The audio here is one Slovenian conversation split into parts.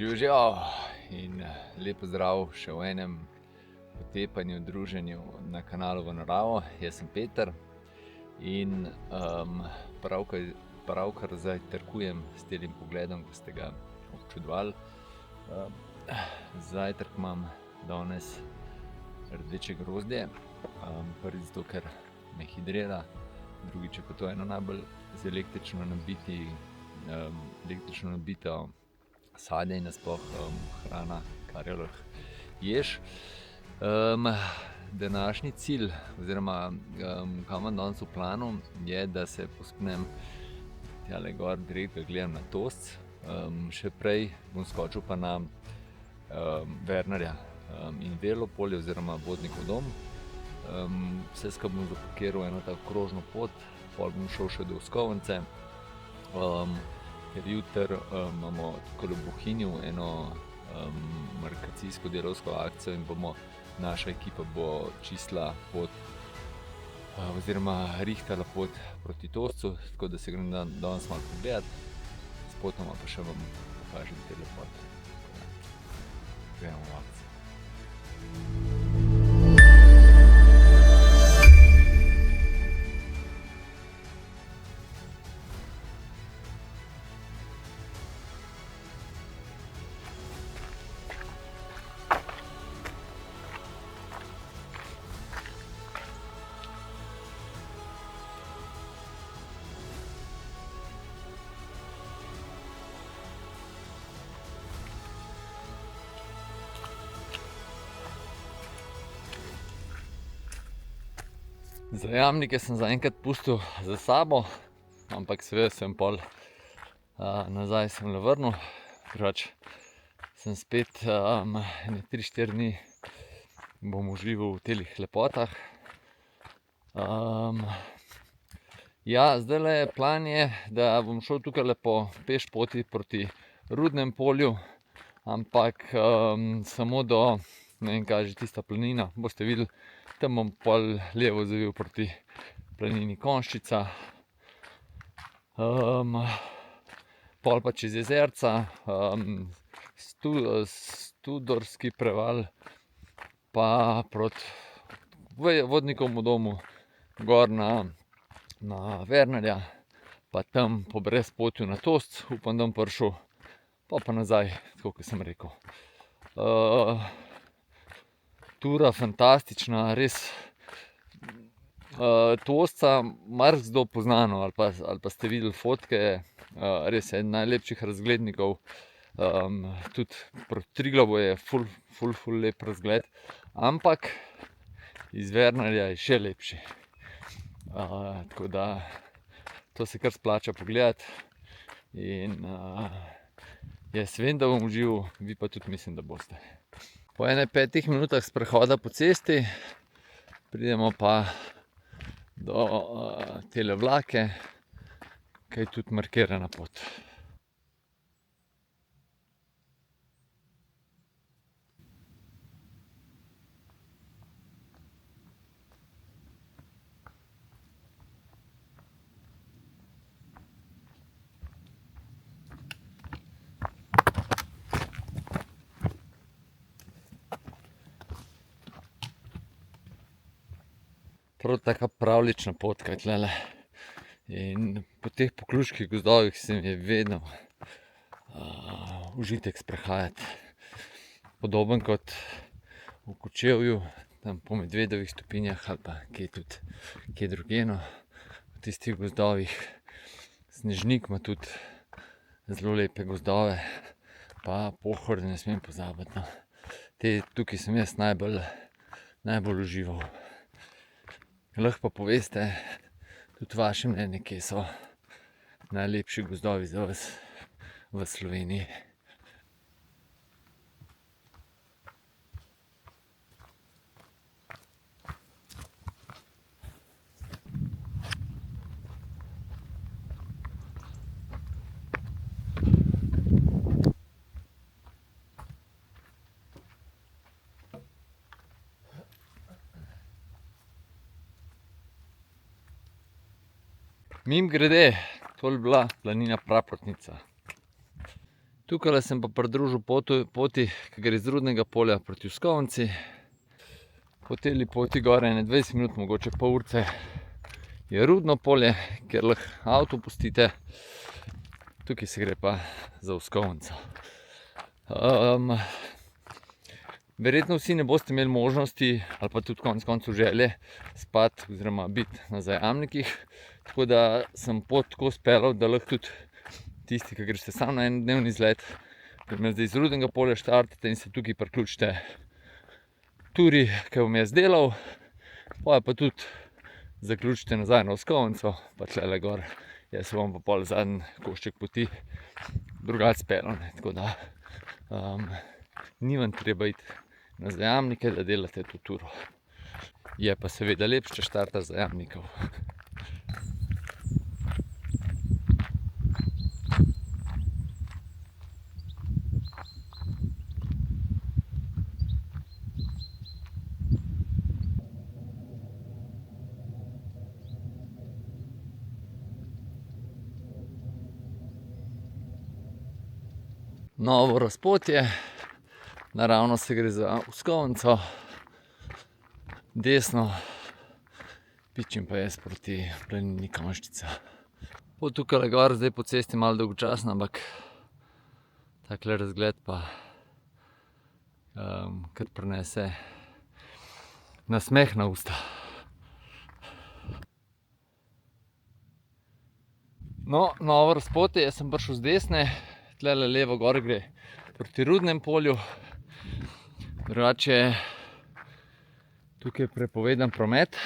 Živijo in lep pozdrav še v enem potepanju, druženju na kanalu V naravo. Jaz sem Peter in pravkar zajtrkujem s tem pogledom, ko ste ga občudovali. Zajtrk imam danes rdeče grozdje, prvič zato, ker me hidrira, drugič, ker to je eno najbolj z električno nabito sadje in nasploh hrana, kar jo lahko ješ. Današnji cilj, oziroma kam imam danes v planu, je, da se povzpnem tjale gor, direkt ga gledam na Tost. Še prej bom skočil pa na Wernarja in Velopolje oziroma Vodnikov dom. Vse skupaj bom zapakiral eno tako krožno pot, pol bom šel še do Oskovnice. Ker jutri imamo tako v Bohinju eno markacijsko delavsko akcijo in naša ekipa bo čistila pot oziroma rihtala pot proti Tostu, tako da se grem danes malo pogledat, spotoma pa še vam pokažem te lepote. Gremo v akcijo. Zajamnike sem zaenkrat pustil za sabo, ampak seveda sem pol nazaj sem le vrnil, drugače sem spet ene 3-4 dni bom užival v telih lepotah. Zdajle plan je, da bom šel tukaj po peš poti proti Rudnem polju, ampak samo do, ne vem, kaj je že tista planina, boste videli. Tam bom pol levo zavil proti planini Konjščica, pol pa čez jezerca, Studorski preval, pa proti Vodnikovemu domu, gor na Wernarja, pa tam po brezpotju na Tost, upam, da bom prišel, pa nazaj, tako kot sem rekel. Tura fantastična, res. Tosta marsikdo pozna, ali pa ste videli fotke, res je eden najlepših razglednikov. Tudi proti Triglavu je ful lep razgled, ampak iz Wernarja je še lepši. Tako da to se kar splača pogledati in jaz vem, da bom užival, vi pa tudi mislim, da boste. Po ene 5 minutah sprehoda po cesti pridemo pa do tele vlake, ki je tudi markirana pot. Prav taka pravljična pot, kaj tlele. In po teh pokluških gozdovih se mi je vedno užitek sprehajati. Podoben kot v Kočevju, tam po Medvedovih stopinjah ali pa kje drugje, no. V tistih gozdovih. Snežnik ima tudi zelo lepe gozdove, pa Pohorje ne smem pozabiti, no. Tukaj sem jaz najbolj užival. Lahko pa poveste tudi vaše mnenje, kje so najlepši gozdovi za vas v Sloveniji. Mimogrede, to je bila planina Praprotnica. Tukaj sem pa pridružil poti, ki gre iz Rudnega polja proti Uskovnici. Po tej poti gor 20 minut, mogoče pol urce, je Rudno polje, kjer lahko avto pustite. Tukaj se gre pa za Uskovnico. Verjetno vsi ne boste imeli možnosti ali pa tudi konec koncev želje spati oziroma biti na Zajamnikih. Tako da sem pot tako speljal, da lahko tudi tisti, ki greste samo na en dnevni izlet, primer zdaj iz Rudnega polja štartate in se tukaj priključite turi, ki bom jaz delal, pa tudi zaključite nazaj na Uskovnico, pa tlele gor. Jaz se bom pa pol zadnji košček poti drugače speljal. Tako da ni vam treba iti na Zajamnike, da delate to turo. Je pa seveda lepše, če štartaš z Zajamnikov. Novo razpotje, naravno se gre za Uskovnico, desno pičim pa jaz proti planini Konjščica. Pot tukaj gor zdaj po cesti malo dolgočasna, ampak takle razgled pa kar prinese nasmeh na usta. No, novo razpotje, jaz sem prišel z desne. Tlele levo gor gre proti Rudnem polju. Drugače tukaj je prepovedan promet.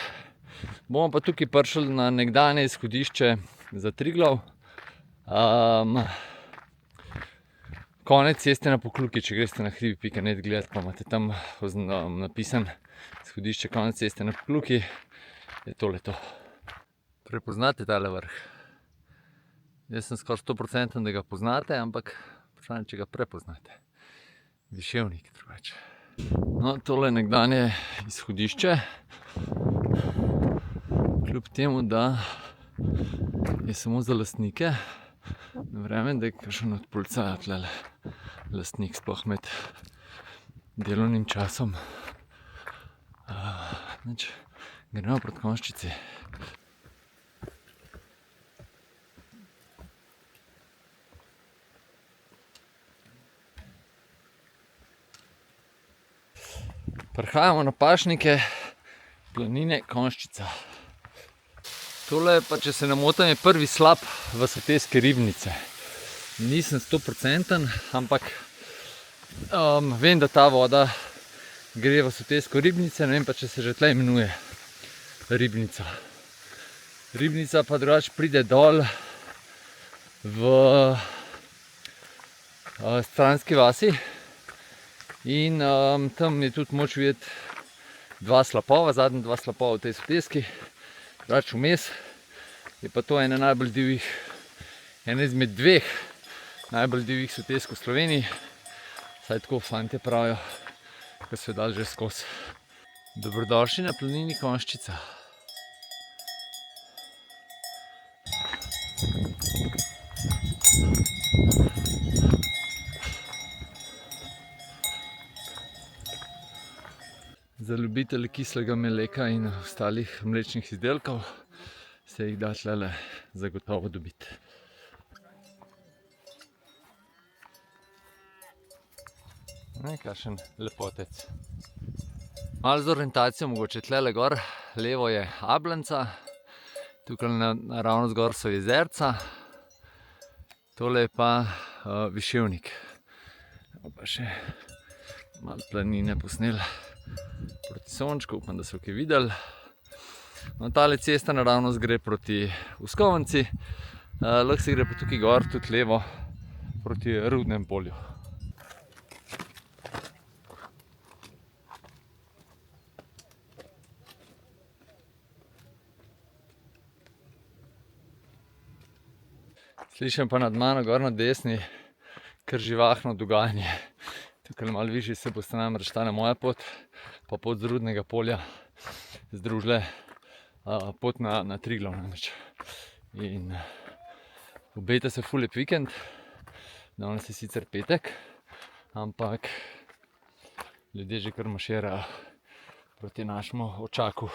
Bomo pa tukaj prišli na nekdanje izhodišče za Triglav. Konec ceste na Pokljuki, če greste na hribi.net gledat, pa imate tam napisan izhodišče konec ceste na Pokljuki, je tole to. Prepoznate tale vrh? Jaz sem skoraj 100%, da ga poznate, ampak vprašanje, če ga prepoznate. Viševnik drugače. No, tole je nekdanje izhodišče. Kljub temu, da je samo za lastnike, ne verjamem, da je kakšen od policaja tlele lastnik, sploh med delovnim časom. Gremo proti Konjščici. Prihajamo na pašnike planine Konjščica. Tole pa, če se ne motim, je prvi slap Vasotejske ribnice. Nisem 100%, ampak vem, da ta voda gre v Vasotejsko ribnice, ne vem pa, če se že tle imenuje ribnica. Ribnica pa drugače pride dol v Stranski vasi. In tam je tudi moč videti dva slapova, zadnja dva slapova v tej Vasotejski. Drugače vmes je pa to ena izmed dveh najbolj divjih Vasotejsk v Sloveniji. Saj tako fantje pravijo, ko so jo dali že skozi. Dobrodošli na planini Konjščica. Za ljubitelje kislega mleka in ostalih mlečnih izdelkov se jih da tlele zagotovo dobiti. Kakšen lepotec. Malo z orientacijo mogoče tlele gor, levo je Ablanca, tukaj naravno zgor so jezerca, tole je pa Viševnik. Pa še malo planine posnel proti sončku, upam, da so kaj videli. No, tale cesta naravnost gre proti Uskovnici, lahko se gre pa tukaj gor, tudi levo, proti Rudnem polju. Slišim pa nad mano gor na desni kar živahno dogajanje. Tukaj malo višje se boste namreč tale moja pot, pa pot z Rudnega polja združile pot na Triglav namreč. In obeta se ful lep vikend. Danes je sicer petek, ampak ljudje že kar marširajo proti našemu Očaku.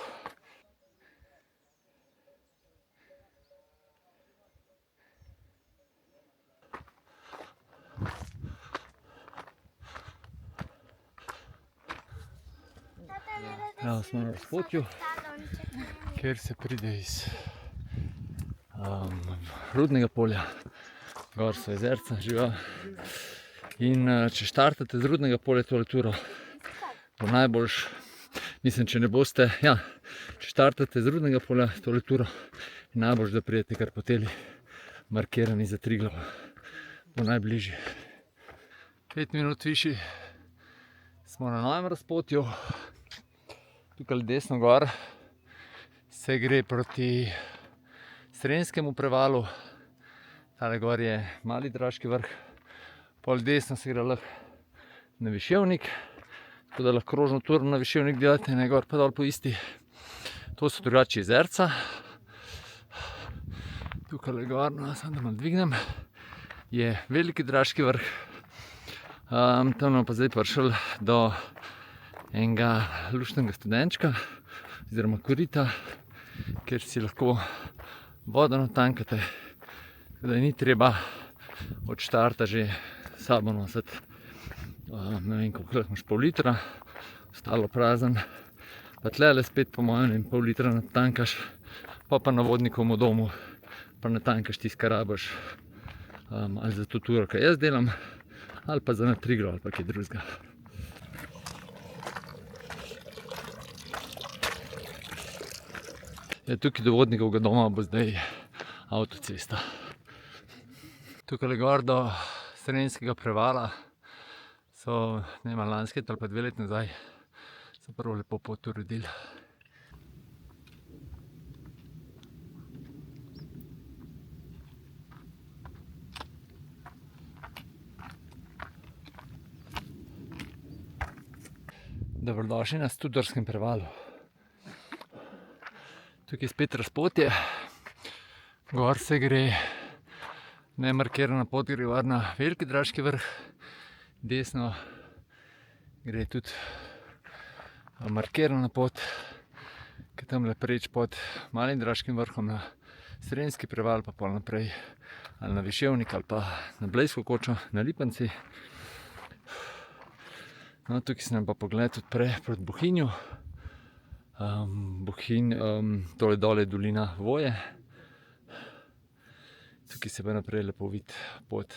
Ja, smo na razpotju, kjer se pride iz Rudnega polja, gor so jezerca, živa. In če štartate z Rudnega polja tole turo, bo najboljš, mislim, če ne boste, ja, če štartate z Rudnega polja tole turo, je najboljš, da pridete kar po teli markirani za Triglav, bo najbližje. 5 minut višji smo na novem razpotju. Tukaj desno gor se gre proti Srenjskemu prevalu, tale gor je Mali Draški vrh, pol desno se gre lahko na Viševnik, tako da lahko krožno turo na Viševnik delate, ne gor pa dol po isti. To so drugače jezerca. Tukaj gor, no, samo da malo dvignem, je Veliki Draški vrh. Tam bomo pa zdaj prišli do enega luštnega studenčka oziroma korita, kjer si lahko vodo natankate, da ni treba od štarta že sabo nositi, ne vem koliko imaš, pol litra, ostalo prazen, pa tlele spet po mojem pol litra natankaš, pa na vodnikovem domu pa natankaš tisto, kar rabiš, ali za to turo, kaj jaz delam, ali pa za na Triglav ali pa kaj drugega. Tukaj do vodnikovega doma bo zdaj avtocesta. Tukaj gor do Srenjskega prevala so, ne vem, lansko leto ali pa 2 leti nazaj, so prvo lepo pot uredili. Dobrodošli na Studorskem prevalu. Tukaj je spet razpotje, gor se gre, nemarkirana pot gre gor na Veliki Draški vrh, desno gre tudi markirana pot, ki tamle preč pod Malim Draškim vrhom na Srenjski preval, pa pol naprej ali na Viševnik ali pa na Blejsko kočo, na Lipanci. No, tukaj se nam pa pogled odpre proti Bohinju. Bohinj, tole dole je dolina Voje. Tukaj se pa naprej lepo vidi pot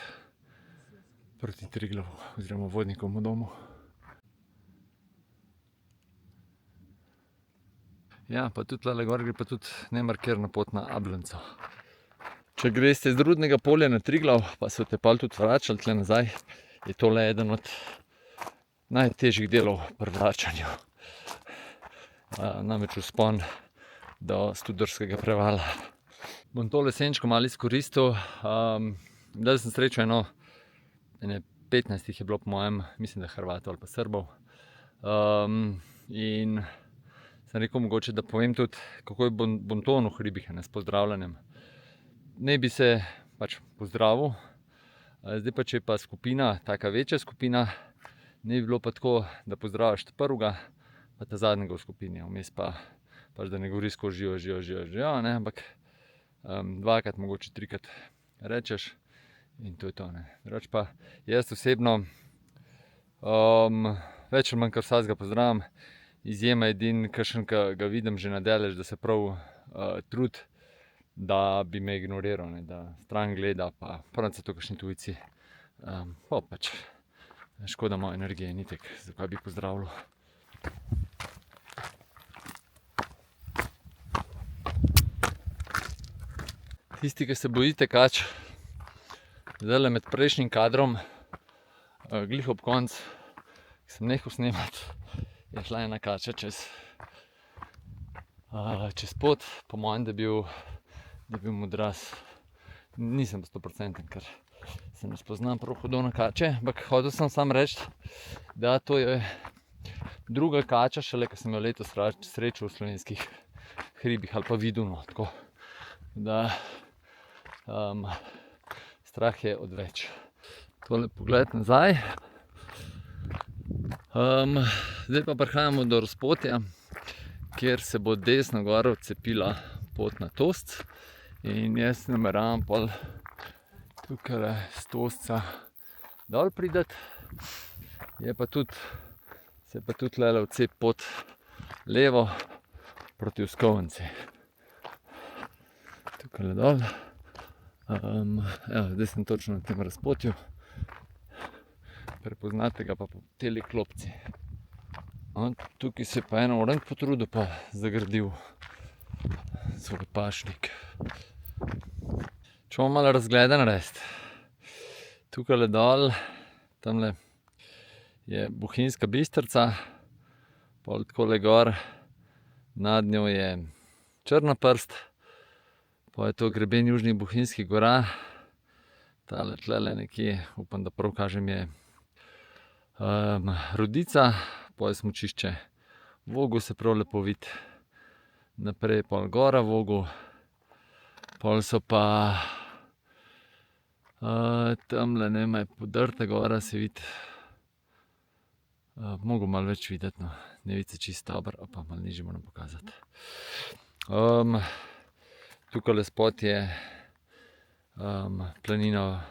proti Triglavu oziroma vodnikovemu domu. Ja, pa tudi tale gor gre pa tudi nemarkirana pot na Ablanco. Če greste z Rudnega polja na Triglav, pa se boste pol tudi vračali tle nazaj, je tole eden od najtežjih delov pri vračanju. Namreč vzpon do Studorskega prevala. Bom tole senčko malo izkoristil. Dal sem srečo ene 15 je bilo po mojem, mislim, da Hrvatov ali pa Srbov. In sem rekel mogoče, da povem tudi, kako je bonton v hribih, s pozdravljanjem. Ne bi se pač pozdravil, zdaj pa če je pa skupina, taka večja skupina, ne bi bilo pa tako, da pozdraviš prvega, pa ta zadnjega v skupini, vmes pa pač, da ne govori skozi živijo, ne, ampak dvakrat, mogoče trikrat rečeš in to je to, ne. Drugače pa jaz osebno več ali manj kar vsakega pozdravim, izjema edin, kakšen, ki ga vidim že na daleč, da se prav trudi, da bi me ignoriral, ne, da stran gleda, pa prav so to kakšni tujci, pa pač škoda moje energije, nitek, zakaj bi pozdravljal. Tisti, ki se bojite kač, zdajle med prejšnjim kadrom, glih ob konc, ki sem nehal snemati, je šla ena kača čez pot, po mojem, da je bil modraz. Nisem 100%, ker se ne spoznam prav hudo na kače, ampak hotel sem samo reči, da to je druga kača, šele ko sem jo letos srečal v slovenskih hribih ali pa videl, no, tako da strah je odveč. Tole pogled nazaj. Zdaj pa prihajamo do razpotja, kjer se bo desno gor odcepila pot na Tost. In jaz nameravam pol tukaj s Tostca dol prideti. Se pa tudi tule odcep pot levo proti Uskovnici. Tukaj dol. Zdaj sem točno na tem razpotju. Prepoznate ga pa po teli klopci. Tukaj se je pa eno oranj potrudil pa zagradil svoj pašnik. Če bomo malo razgleda narediti. Tukaj dol, tamle je Bohinjska Bistrica, pol takole gor, nad njo je Črna prst, pa je to greben Južnih Bohinjskih gora. Tale tlele nekje, upam, da prav kažem, je Rodica, pol je smučišče Vogel, se prav lepo vidi. Naprej pol gora Vogel, pol so pa tamle, ne vem, je podrta gora, se vidi. Mogo malo več videti, no. Ne vidi se čisto dobro, pa malo nižje moram pokazati. Tukaj spot je planina,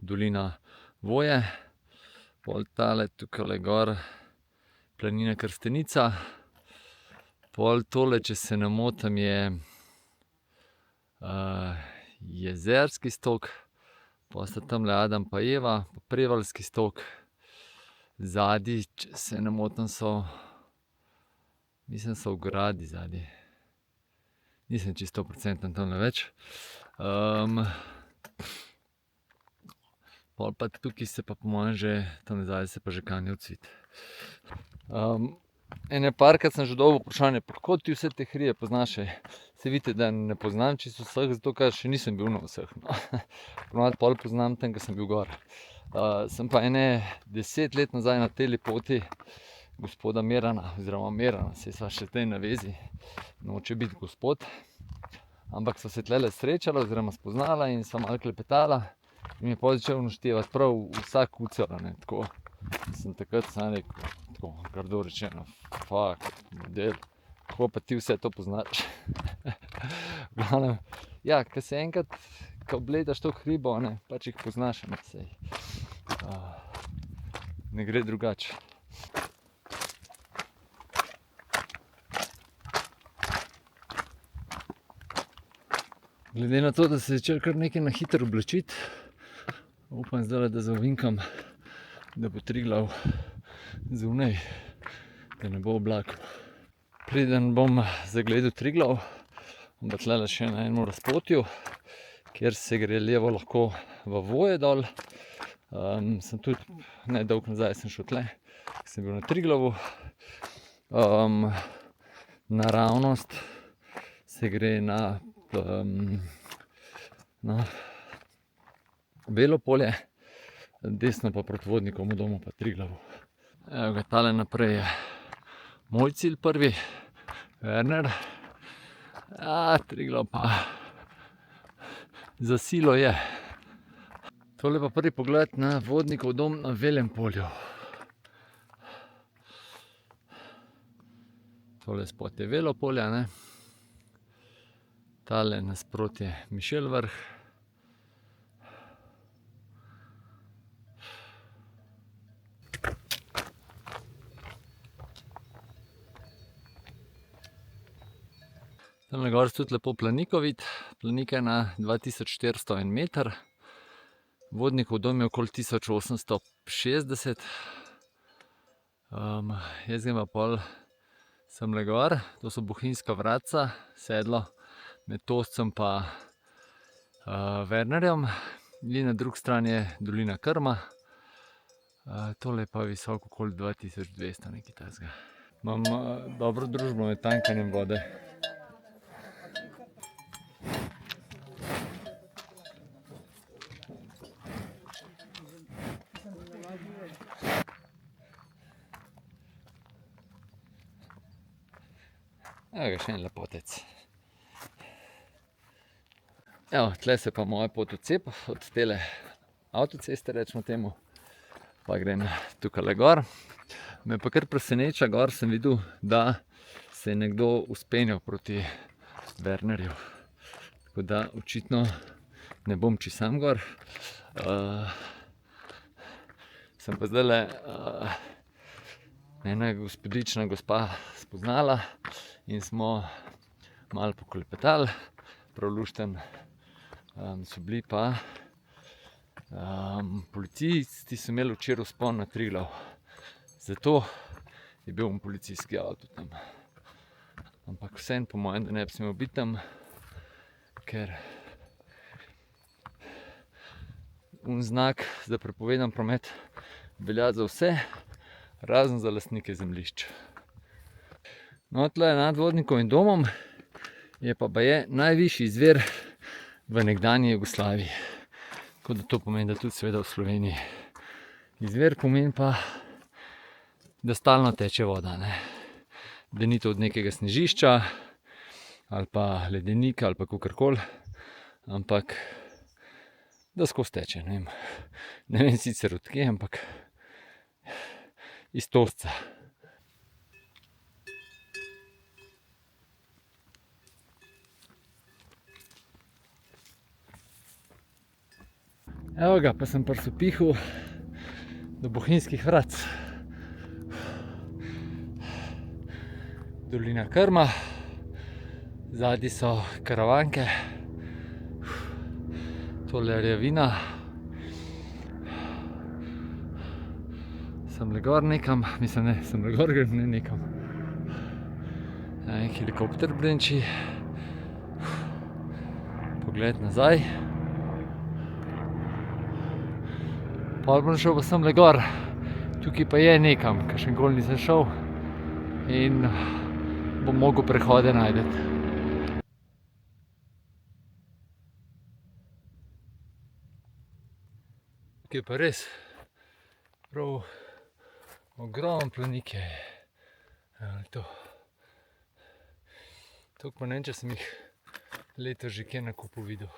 dolina Voje. Pol tale tukaj gor planina Krstenica. Pol tole, če se ne motim, je Jezerski stok. Pol sta tamle Adam pa Eva, pa Prevaljski stok. Zadaj, če se ne motim, mislim, so v gradi zadaj. Nisem čisto 100% tamle več. Pol pa tukaj se pa po mojem že, tamle zadaj se pa že Kanjev cvit. Ene parkrat sem že dobil vprašanje, pa kako ti vse te hrije poznaš? Se vidite, da ne poznam čisto vseh, zato ker še nisem bil na vseh. Ponovadi pol poznam tam, ko sem bil gor. Sem pa ene 10 let nazaj na teli poti gospoda Merana, oziroma Merana, saj sva še zdaj na vezi, noče biti gospod. Ampak sva se tlele srečala oziroma spoznala in sva malo klepetala. In mi je pol začel naštevati prav vsak kucar, ne, tako. Sem takrat sam rekel, tako grdo rečeno, fuck, model, kako pa ti vse to poznaš? V glavnem, ja, ko se enkrat, ko obledaš to hribo, ne, pač jih poznaš, ne, sej. Ne gre drugače. Glede na to, da se je začelo kar nekaj na hitro oblačiti, upam zdaj, da zaovinkam, da bo Triglav zunaj, da ne bo oblakov. Preden bom zagledal Triglav, bom pa tlele še na enem razpotju, kjer se gre levo lahko v Voje dol. Sem tudi nedolgo nazaj sem šel tle, sem bil na Triglavu. Naravnost se gre na Belo polje, desno pa proti Vodnikovemu domu pa Triglavu. Evo ga, tale naprej je moj cilj prvi, Werner. Triglav pa za silo je. Tole pa prvi pogled na Vodnikov dom na Veljem polju. Tole spot je Velo polje, ne. Tale nasproti je Mišel vrh. Tamle gor se tudi lepo Planiko vidi. Planika je na 2401 meter. Vodnikov dom je okoli 1860. Jaz grem pa pol semle gor, to so Bohinjska vratca, sedlo med Tostcem pa Wernerjem. In na drugi strani je dolina Krma. Tole je pa visoko okoli 2200, nekaj takega. Imam dobro družbo med tankanjem vode. Evo ga, še en lepotec. Evo, tle se pa moja pot odcepa od tele avtoceste, rečemo temu, pa grem tukaj gor. Me pa kar preseneča, gor sem videl, da se je nekdo uspenjal proti Wernerju. Tako da očitno ne bom čisto sam gor. Sem pa zdajle ena gospodična gospa spoznala in smo malo poklepetali. Prav lušten so bili pa policisti so imeli včeraj vzpon na Triglav. Zato je bil policijski avto tam. Ampak vseeno po mojem, da ne bi smel biti tam, ker znak za prepovedan promet velja za vse, razen za lastnike zemljišč. No, tle nad Vodnikovim domom je pa baje najvišji izvir v nekdanji Jugoslaviji. Tako da to pomeni, da tudi seveda v Sloveniji. Izvir pomeni pa, da stalno teče voda, ne? Da ni to od nekega snežišča ali pa ledenika ali pa kakorkoli, ampak da skozi teče, ne vem sicer od kje, ampak iz Tosca. Evo ga, pa sem prisopihu do Bohinjskih vrat. Dolina Krma, zadaj so Karavanke, tole je Rjavina. Semle gor nekam, mislim ne, semle gor grem, ne nekam. Helikopter brenči. Pogled nazaj. Pol bom šel pa semle gor, tukaj pa je nekam, kakšen gol nisem šel in bom mogel prehode najdeti. Tukaj pa res prav ogromen planik je. To. Toliko pa ne vem, če sem jih letos že kje na kupu videl.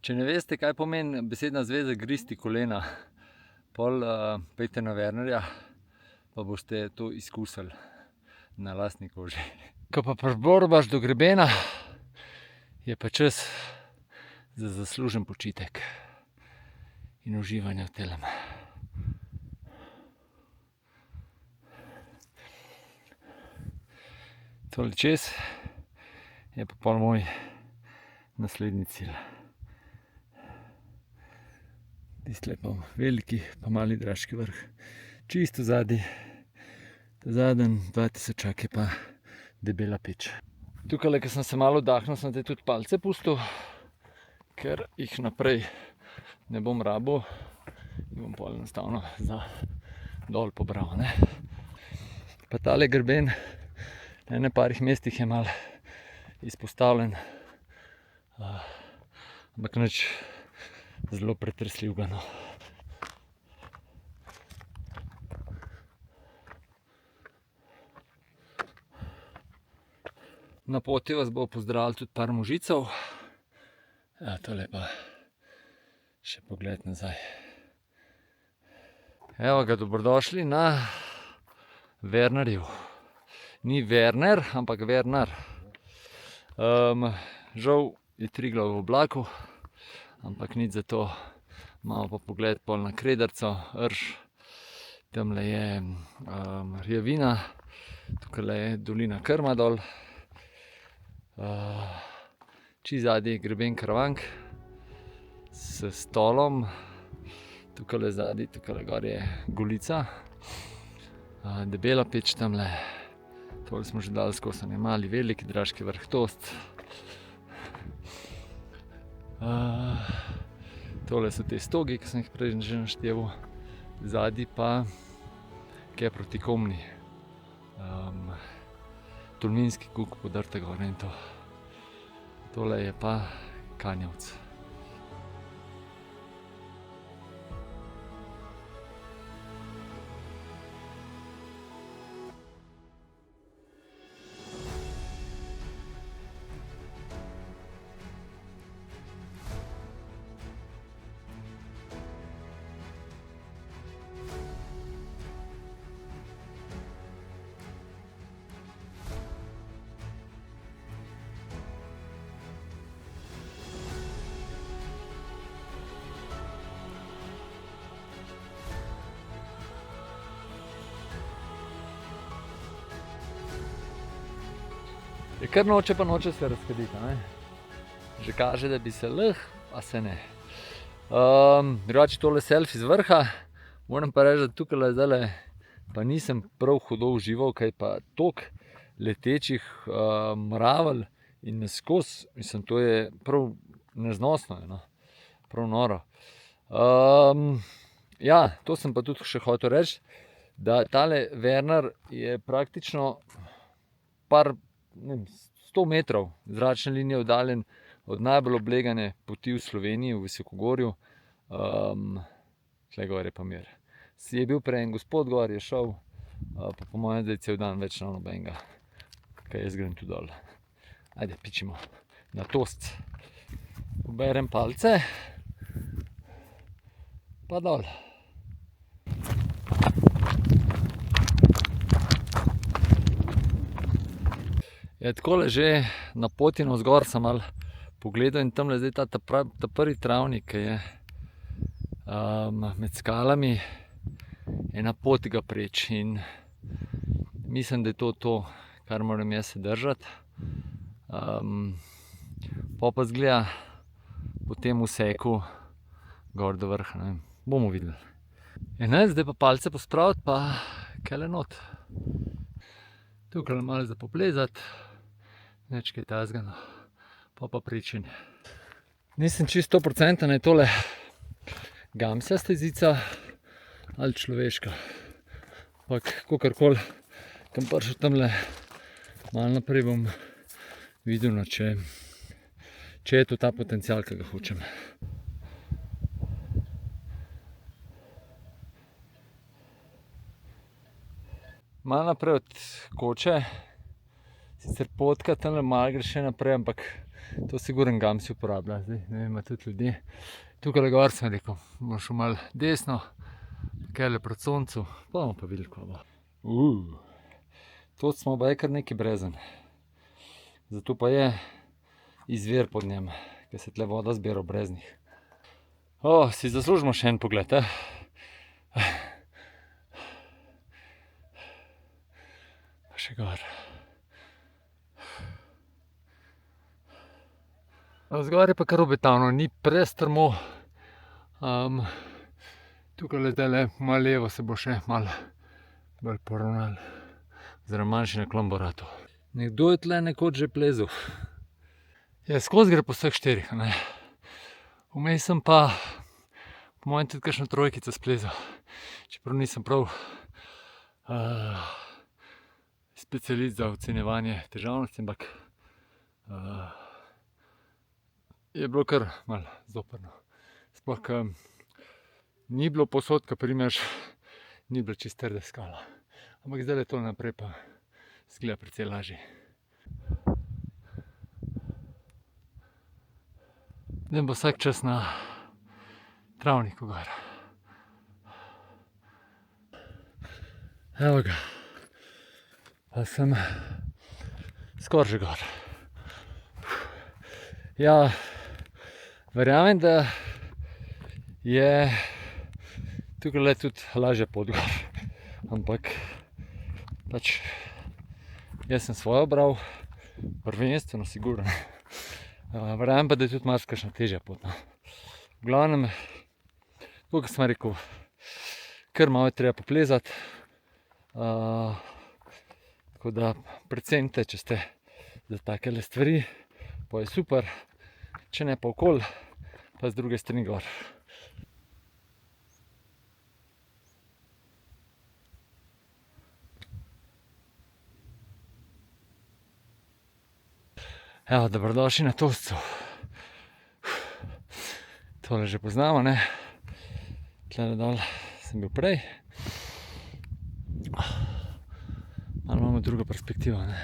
Če ne veste, kaj pomeni besedna zveza gristi kolena, pol pejte na Wernerja, pa boste to izkusili na lastni koži. Ko pa priborbaš do grebena, je pa čas za zaslužen počitek in uživanje v telem. Tole čez je pa pol moj naslednji cilj. Tistle pa veliki, pa mali Draški vrh. Čisto zadaj, zadnji 2000 je pa Debela peč. Tukaj, ko sem se malo oddahnil, sem te tudi palce pustil, ker jih naprej ne bom rabil in bom pol enostavno za dol pobral, ne. Pa tale grben na ene parih mestih je malo izpostavljen, ampak nič zelo pretresljivega, no. Na poti vas bo pozdravil tudi par možicev. Ja, tole pa še pogled nazaj. Evo ga, dobrodošli na Wernerju. Ni Werner, ampak Werner. Žal je Triglav v oblaku, ampak nič za to. Imamo pa pogled pol na Krederco, Rž, tamle je Rjavina, tukaj je dolina Krma dol, čisto zadaj je greben Karavank s stolom, tukaj zadaj, tukaj gor je Golica, Debela peč tamle, tole smo že dali skozi, mali, veliki Draški vrh, Tost. Tole so te stogi, ki sem jih prej že našteval, zadaj pa kje proti Komni, Tolminski kuk podrte gore in to. Tole je pa Kanjevec. Je kar noče pa noče se razkaditi, ne? Že kaže, da bi se lahko, a se ne. Drugače tole selfie z vrha, moram pa reči, da tukaj zdajle pa nisem prav hudo užival, kaj pa toliko letečih mravelj in naskos, mislim, to je prav neznosno, no? Prav noro. Ja, to sem pa tudi še hotel reči, da tale Werner je praktično par, ne vem, 100 metrov zračne linije oddaljen od najbolj oblegane poti v Sloveniji, v Visokogorju. Tle gor je pa mir. Je bil prej en gospod gor, je šel, pa po mojem zdaj cel dan več na nobenega, kaj jaz grem tu dol. Ajde, pičimo na tost. Poberem palce, pa dol. Je takole že na poti navzgor sem malo pogledal in tamle zdaj ta prvi travnik, ki je med skalami, ena pot ga preč in mislim, da je to, kar moram jaz se držati. Pa zgleda po tem vseku gor do vrha, ne vem, bomo videli. Zdaj pa palce pospraviti, pa kele not. Tukaj malo za poplezati, nič kaj tazga, no. Pa pričin. Nisem čisto 100%, je tole gamsja stezica ali človeška. Ampak kakorkoli, kam prišel tamle malo naprej, bom videl, no, če je to ta potencial, ki ga hočem. Malo naprej od koče, sicer potka tamle malo gre še naprej, ampak to sigurno gamsi uporablja. Zdaj, ne vem, tudi ljudje. Tukaj gor sem rekel, bomo šel malo desno, kele proti soncu, pa bomo pa videli, ko bo. To smo pa kar neki brezen. Zato pa je izvir pod njem, ker se tle voda zbira v breznih. Si zaslužimo še en pogled, Pa še gor. Zgor je pa kar obetavno, ni prestrmo. Tukaj zdajle malo levo se bo še malo bolj poravnal. Oziroma manjši naklon bo ratal. Nekdo je tle nekoč že plezal. Ja, skozi gre po vseh štirih, ne. Vmes sem pa po mojem tudi kakšno trojkico splezal. Čeprav nisem prav specialist za ocenjevanje težavnosti, ampak je bilo kar malo zoprno. Sploh, ke ni bilo povsod, ke primeš, ni bila čisto trda skala. Ampak zdajle tole naprej pa izgleda precej lažje. Idem pa vsak čas na travniku gor. Evo ga. Pa sem skoraj že gor. Ja, verjamem, da je tukajle tudi lažja pot gor. Ampak pač jaz sem svojo bral, prvenstveno sigurno. Verjamem pa, da je tudi marsikakšna težja pot, no. V glavnem, tako kot sem rekel, kar malo je treba poplezati. Tako da precenite, če ste za takele stvari, pa je super. Če ne pa okoli, pa z druge strani gor. Evo, dobrodošli na Tostcu. Tole že poznamo, ne. Tlele dol sem bil prej. Malo imamo drugo perspektivo, ne.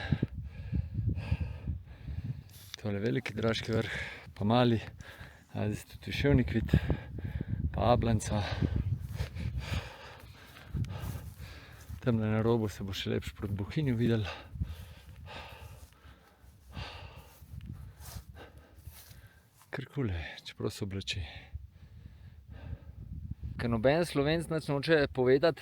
Tole veliki Draški vrh, pa mali, zdaj se tudi Viševnik vidi, pa Ablanca. Tamle na robu se bo še lepše proti Bohinju videlo. Kar kul je, čeprav so oblači. Ker noben Slovenec nič noče povedati,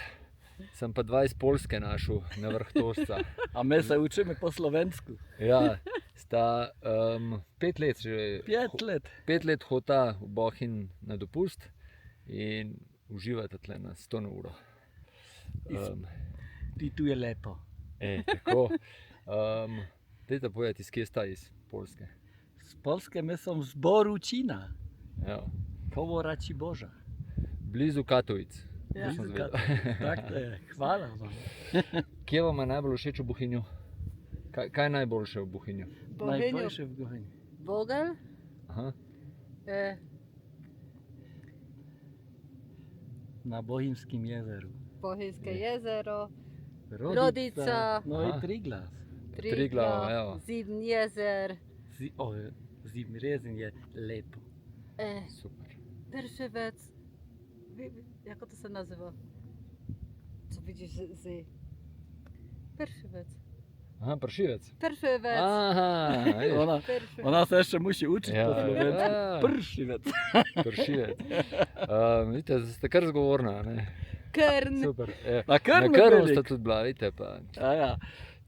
Sem pa 2 iz Poljske našel na vrh Tožca. A me se učimo po slovensku. Ja, sta 5 let že. 5 let. 5 let hota v Bohinj na dopust in uživata tle na 100 na uro. Ti tu je lepo. Tako. Dajte povedati, iz kje sta iz Poljske? Z Polske my som z Boručina. Ja. Koło Raciborza. Blizu Katovic. Ja, To sem zvedel. tak to je. Hvala vam. Kje vam je najbolj všeč v Bohinju? Kaj je najboljše v Bohinju? Najboljše v Bohinju. Vogel, Aha. Na Bohinjskim jezeru. Bohinjske jezero, Rodica. Rodica. No Aha. i Triglav. Triglav, evo. Zibni jezer, Zimrezin je lepo. Super. Perszywec. Jak to się nazywa? Co widzisz z... Perszywec. Aha, Pršivec. Perszywec. Aha, Ona, Perszywec. ona se jeszcze musi uczyć Ja, po slovensku. ja. Pršivec. Pršivec. Vidite, ste kar zgovorna, ne? Kern. Super. Na Krnu Na Krnu velik. sta tudi bila, vidite pa. Ja.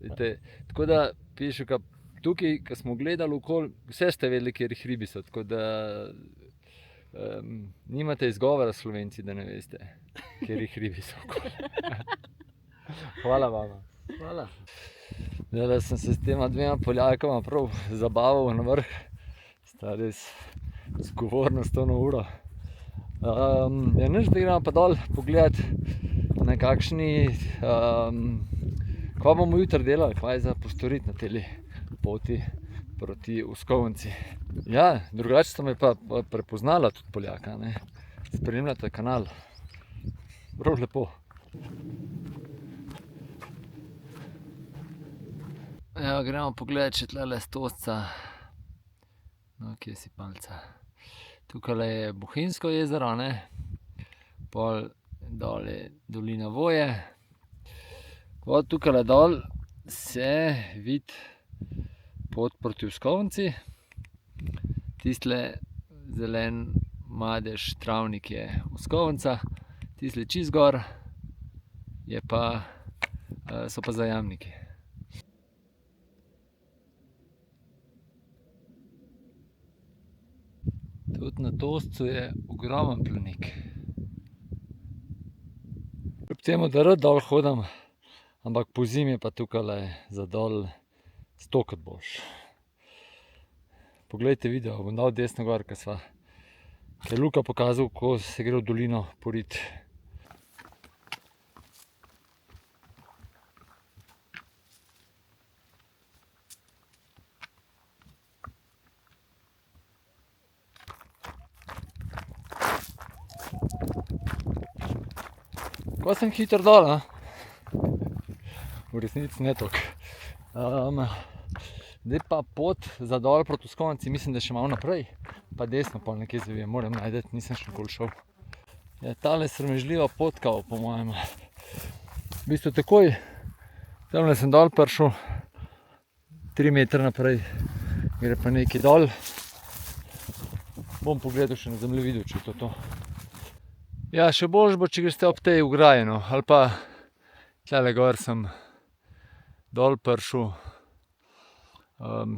Vidite, tako da piše, tukaj, ko smo gledali okoli, vse ste vedeli, kjer hribi so, tako da nimate izgovora Slovenci, da ne veste, kjer hribi so okoli. Hvala vam. Hvala. Da sem se s tema 2 Poljakoma prav zabaval na vrh, sta res zgovorna 100 na uro. Ja, nič, da gremo pa dol pogledati na kakšni, kaj bomo jutri delali, kaj je za postoriti na tej poti proti Uskovnici. Ja, drugače sta me pa prepoznala tudi Poljaka, ne. Spremljate kanal. Prav lepo. Evo, gremo pogledati še tlele s Tožca. No, kje si palca. Tukaj je Bohinjsko jezero, ne. Pol dol je dolina Voje. Od tukaj dol se vidi pot proti Uskovnici. Tistle zelen madež travnik je Uskovnica, tistle čist gor je pa, so pa Zajamniki. Tudi na Tožcu je ogromen planik. Kljub temu, da rad dol hodim, ampak pozimi je pa tukaj za dol 100-krat boljše. Poglejte video, bom dal desno gor, ko je Luka pokazal, kako se gre v dolino porit. Ko sem hitro dol, a? V resnici ne toliko. Zdaj pa pot za dol proti Uskovnici, mislim, da še malo naprej, pa desno pol nekje zavije, moram najti, nisem še nikoli šel. Je tale sramežljiva pot kao, po mojem. V bistvu takoj, tamle sem dol prišel, 3 metre naprej, gre pa nekaj dol. Bom pogledal še na zemljevidu, če je to. Ja, še boljše bo, če greste ob tej ograji, no, ali pa tlele gor sem dol prišel.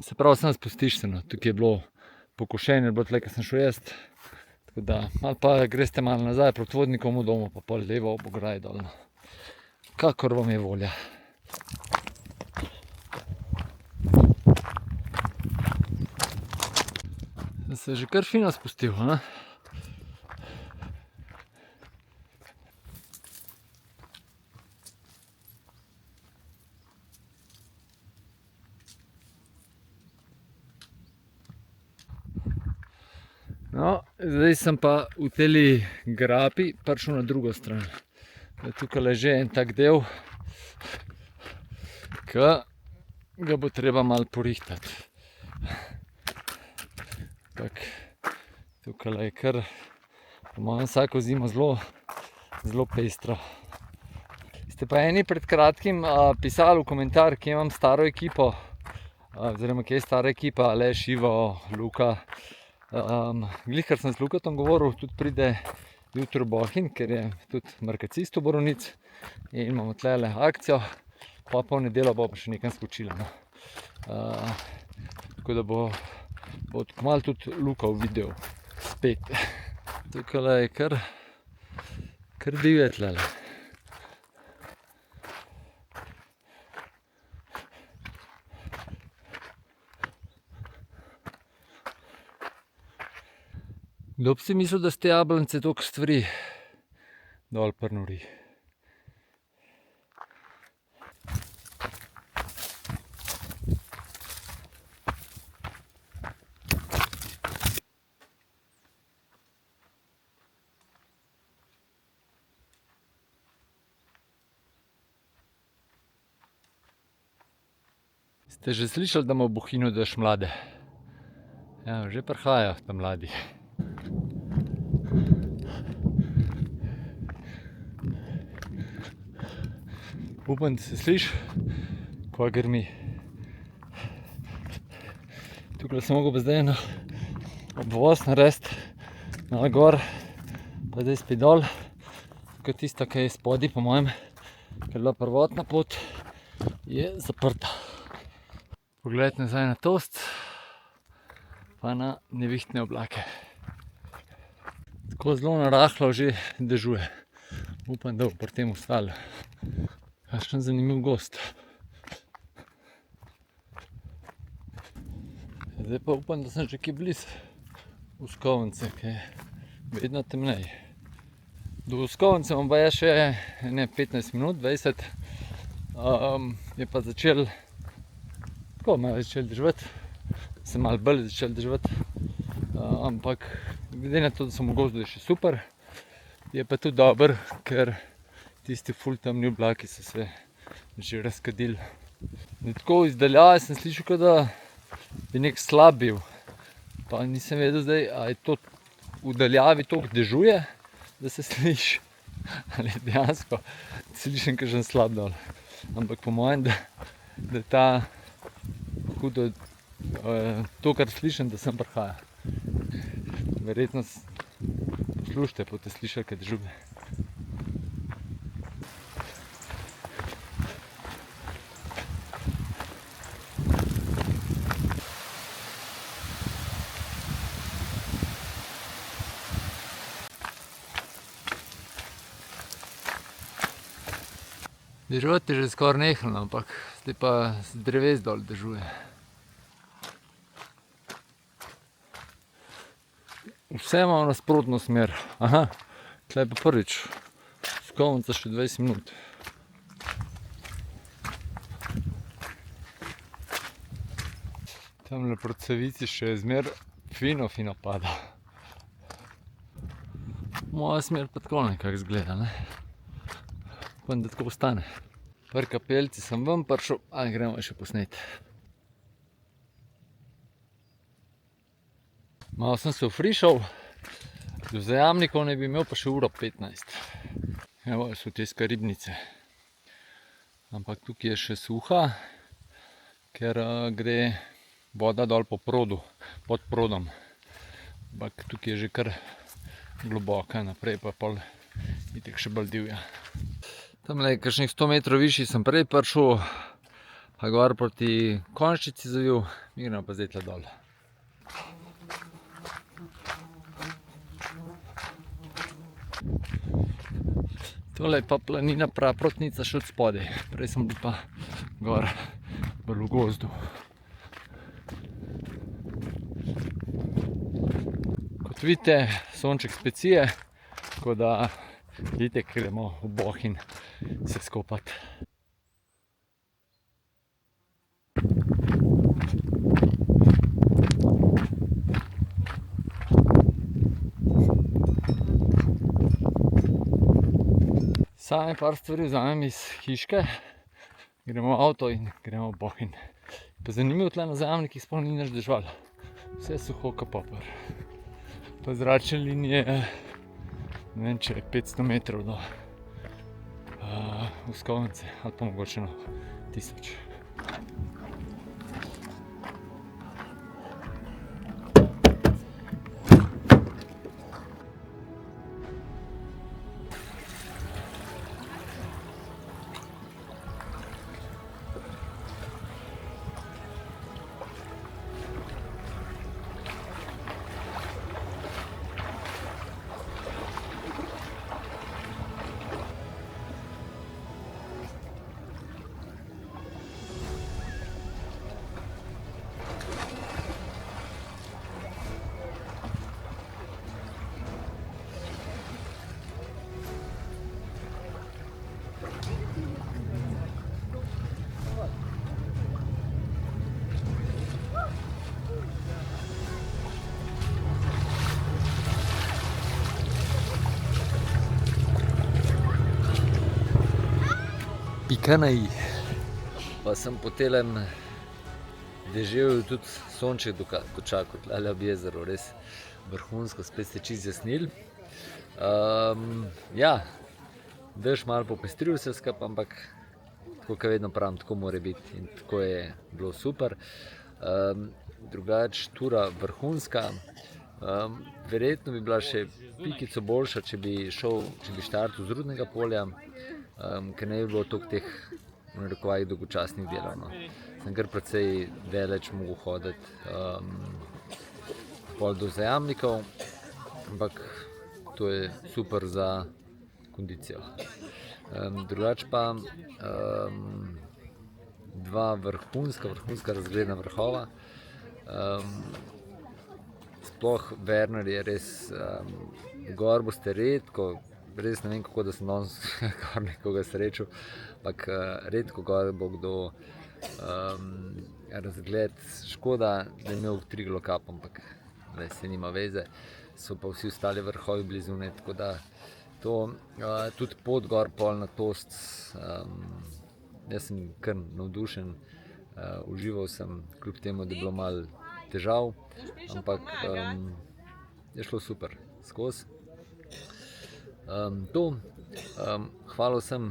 Se pravi, sem spustiš se, no, tukaj je bilo pokošenje, je bilo tle, ko sem šel jaz. Tako da, ali pa greste malo nazaj proti Vodnikovemu domu, pa pol levo ob ograji dol, no. Kakor vam je volja. Sem se že kar fino spustil, ne? No, zdaj sem pa v teli grapi prišel na drugo stran. Tukaj je že en tak del, ki ga bo treba malo porihtati. Tukaj je kar, po mojem, vsako zimo zelo pestro. Ste pa eni pred kratkim pisali v komentar, kje imam staro ekipo, oziroma kje je stara ekipa, Aleš, Ivo, Luka. Glih, ker sem z Lukatom govoril, tudi pride jutri v Bohinj, ker je tudi markacist v Borovnici. in imamo tlele akcijo, pa po nedeljo bo pa še nekaj skočila. No. Tako da bo kmalu tudi Luka v videu spet. Tukaj je kar divje tlele. Kdo bi si mislil, da ste jablance toliko stvari dol prnuri? Ste že slišali, da ima v Bohinju dež mlade? Ja, že prihajajo tam mladi. Upam, da se sliši, ko grmi. Tukaj sem mogel pa zdaj eno obvoz narediti malo gor, pa zdaj spet dol. Tukaj tista, ki je spodaj, po mojem, ker je bila prvotna pot, je zaprta. Pogled nazaj na Tost, pa na nevihtne oblake. Tako zelo narahlo že dežuje. Upam, da bo pri tem ostalo. Kakšen zanimiv gozd. Zdaj pa upam, da sem že kje blizu Uskovnice, ki je vedno temnej. Do Uskovnice bom pa še 15 minut, 20. Je pa začel tako malo deževati, se malo bolj začel deževati, ampak glede na to, da sem v gozdu, je še super. Je pa tudi dobro, ker tisti ful temni oblaki so se že razkadili. Tako izdaljave sem slišal, kot da bi nek slab bil. Pa nisem vedel zdaj, a je to v daljavi toliko dežuje, da se sliši, ali dejansko slišim kakšen slab dol. Ampak po mojem, da je ta hudo, to, kar slišim, da sem prihaja. Verjetno poslušajte, boste slišali, kaj dežuje. Deževati je že skoraj nehalo, ampak zdaj pa z dreves dol dežuje. Vse imamo nasprotno smer. Aha, tle pa prvič. Uskovnica še 20 minut. Tamle proti Savici še zmer fino pada. Moja smer pa tako nekako izgleda, ne? Upam, da tako ostane. Pri kapelici sem ven prišel, ali gremo še posnet. Malo sem se ufrišal, do Zajamnikov ne bi imel pa še uro 15. Evo so te Ribnice. Ampak tukaj je še suha, ker gre voda dol po produ, pod prodom. Ampak tukaj je že kar globoka, naprej pa pol itek še bolj divja. Tamle kakšnih 100 metrov višji sem prej prišel, pa gor proti Konjščici zavil, mi gremo pa zdaj tle dol. Tole je pa planina Praprotnica še od spodaj, prej sem bil pa gor bolj v gozdu. Kot vidite, sonček specije, tako da vidite, gremo v Bohinj se skopati. Same par stvari vzamem iz hiške, gremo v avto in gremo v Bohinj. Pa zanimivo, tle na Zajamnikih sploh ni nič deževalo. Vse je suho kot poper. Pa zračne linije, ne vem, če je 500 metrov do Uskovnice, ali pa mogoče 1000. pika na i. Pa sem po telem deževju tudi sonček dočakal, tlele ob jezeru, res vrhunsko, spet ste čisto zjasnili. Ja, dež malo popestril vse skupaj, ampak tako kot vedno pravim, tako mora biti in tako je bilo super. Drugače, tura vrhunska. Verjetno bi bila še pikico boljša, če bi štartal z Rudnega polja, ker ne bi bilo toliko teh v narekovajih dolgočasnih delov. No. Sem kar precej daleč mogel hoditi pol do Zajamnikov, ampak to je super za kondicijo. Drugače pa dva vrhunska razgledna vrhova. Sploh Werner je res, gor boste redko, res ne vem kako, da sem danes gor nekoga srečal, ampak redko gor bo kdo razgled. Škoda, da je imel Triglav kap, ampak se nima veze, so pa vsi ostali vrhovi blizu, ne, tako da to, tudi pot gor pol na Tost, jaz sem kar navdušen, užival sem, kljub temu, da je bilo malo težav, ampak je šlo super skozi. Hvala vsem,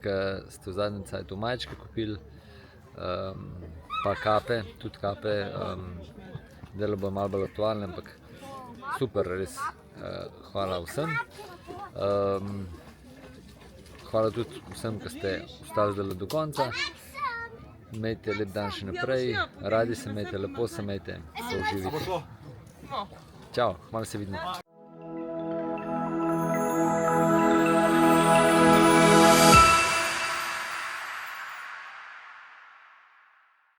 ki ste v zadnjem cajtu majčke kupili, pa kape, tudi kape, delo bo malo bolj aktualne, ampak super, res hvala vsem. Hvala tudi vsem, ki ste ostali zdaj do konca. Imejte lep dan še naprej, radi se imejte, lepo se imejte, se uživite. Čau, malo se vidimo.